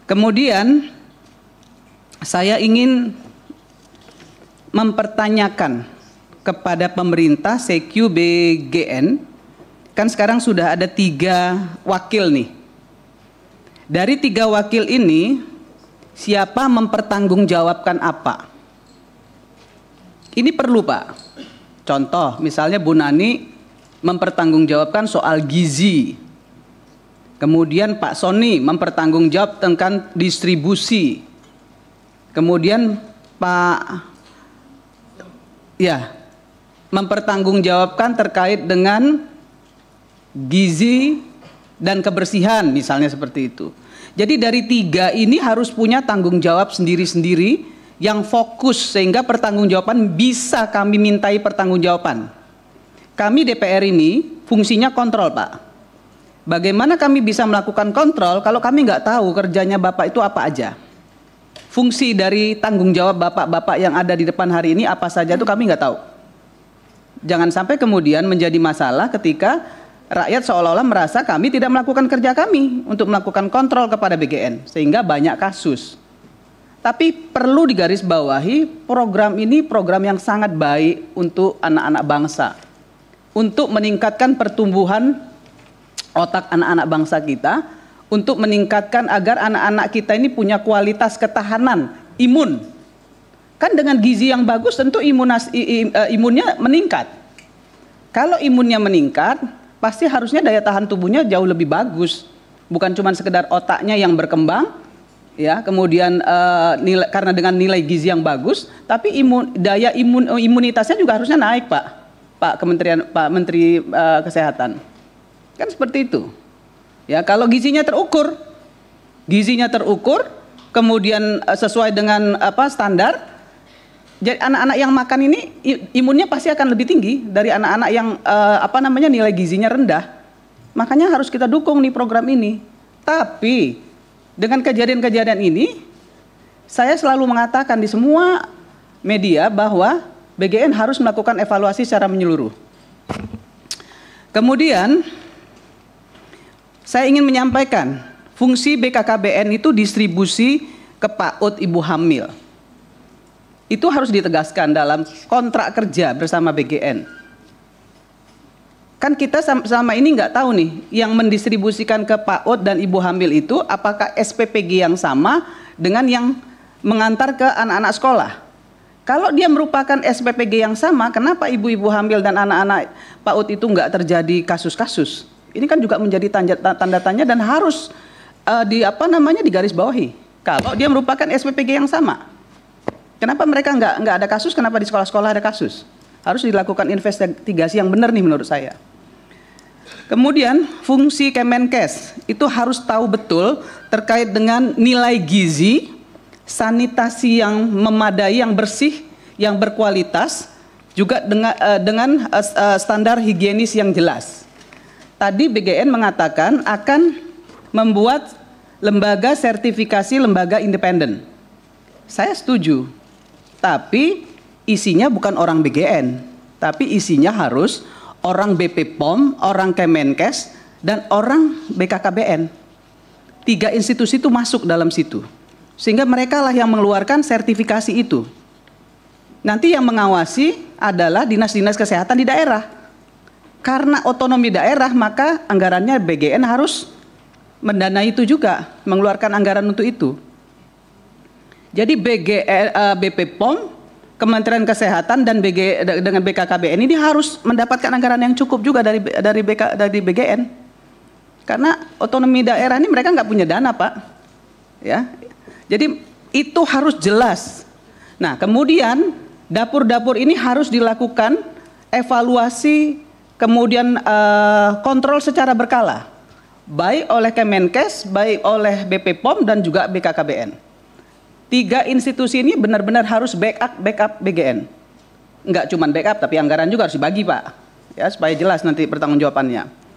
Kemudian saya ingin mempertanyakan kepada pemerintah CQ BGN, kan sekarang sudah ada 3 wakil nih. Dari 3 wakil ini, siapa mempertanggungjawabkan apa? Ini perlu, Pak. Contoh, misalnya Bu Nani mempertanggungjawabkan soal gizi. Kemudian Pak Sony mempertanggungjawab tentang distribusi. Kemudian mempertanggungjawabkan terkait dengan gizi dan kebersihan, misalnya seperti itu. Jadi dari 3 ini harus punya tanggung jawab sendiri-sendiri yang fokus, sehingga pertanggungjawaban bisa kami mintai pertanggungjawaban. Kami DPR ini fungsinya kontrol, Pak. Bagaimana kami bisa melakukan kontrol kalau kami nggak tahu kerjanya Bapak itu apa aja? Fungsi dari tanggung jawab Bapak-Bapak yang ada di depan hari ini apa saja itu kami nggak tahu. Jangan sampai kemudian menjadi masalah ketika rakyat seolah-olah merasa kami tidak melakukan kerja kami untuk melakukan kontrol kepada BGN, sehingga banyak kasus. Tapi perlu digarisbawahi, program ini program yang sangat baik untuk anak-anak bangsa, untuk meningkatkan pertumbuhan otak anak-anak bangsa kita, untuk meningkatkan agar anak-anak kita ini punya kualitas ketahanan imun. Kan dengan gizi yang bagus tentu imunnya meningkat. Kalau imunnya meningkat, pasti harusnya daya tahan tubuhnya jauh lebih bagus. Bukan cuma sekedar otaknya yang berkembang, ya, kemudian karena dengan nilai gizi yang bagus, tapi imunitasnya juga harusnya naik, Pak Menteri Kesehatan. Kan seperti itu. Ya, kalau gizinya terukur, kemudian sesuai dengan standar, jadi anak-anak yang makan ini imunnya pasti akan lebih tinggi dari anak-anak yang nilai gizinya rendah. Makanya harus kita dukung nih program ini. Tapi dengan kejadian-kejadian ini, saya selalu mengatakan di semua media bahwa BGN harus melakukan evaluasi secara menyeluruh. Kemudian saya ingin menyampaikan, fungsi BKKBN itu distribusi ke PAUD ibu hamil. Itu harus ditegaskan dalam kontrak kerja bersama BGN. Kan kita selama ini nggak tahu nih, yang mendistribusikan ke PAUD dan ibu hamil itu apakah SPPG yang sama dengan yang mengantar ke anak-anak sekolah. Kalau dia merupakan SPPG yang sama, kenapa ibu-ibu hamil dan anak-anak PAUD itu nggak terjadi kasus-kasus? Ini kan juga menjadi tanda tanya dan harus digarisbawahi. Kalau dia merupakan SPPG yang sama, kenapa mereka nggak ada kasus? Kenapa di sekolah-sekolah ada kasus? Harus dilakukan investigasi yang benar nih menurut saya. Kemudian fungsi Kemenkes itu harus tahu betul terkait dengan nilai gizi, sanitasi yang memadai, yang bersih, yang berkualitas, juga dengan standar higienis yang jelas. Tadi BGN mengatakan akan membuat lembaga sertifikasi lembaga independen. Saya setuju, tapi isinya bukan orang BGN, tapi isinya harus orang BP POM, orang Kemenkes, dan orang BKKBN. 3 institusi itu masuk dalam situ. Sehingga mereka lah yang mengeluarkan sertifikasi itu. Nanti yang mengawasi adalah dinas-dinas kesehatan di daerah. Karena otonomi daerah, maka anggarannya BGN harus mendanai itu juga, mengeluarkan anggaran untuk itu. Jadi BP POM, Kementerian Kesehatan dan dengan BKKBN ini harus mendapatkan anggaran yang cukup juga dari BGN. Karena otonomi daerah ini mereka nggak punya dana, Pak. Ya, jadi itu harus jelas. Nah, kemudian dapur-dapur ini harus dilakukan evaluasi, kemudian kontrol secara berkala, baik oleh Kemenkes, baik oleh BP POM dan juga BKKBN. 3 institusi ini benar-benar harus backup BGN. Enggak cuma backup, tapi anggaran juga harus dibagi, Pak. Ya, supaya jelas nanti pertanggungjawabannya.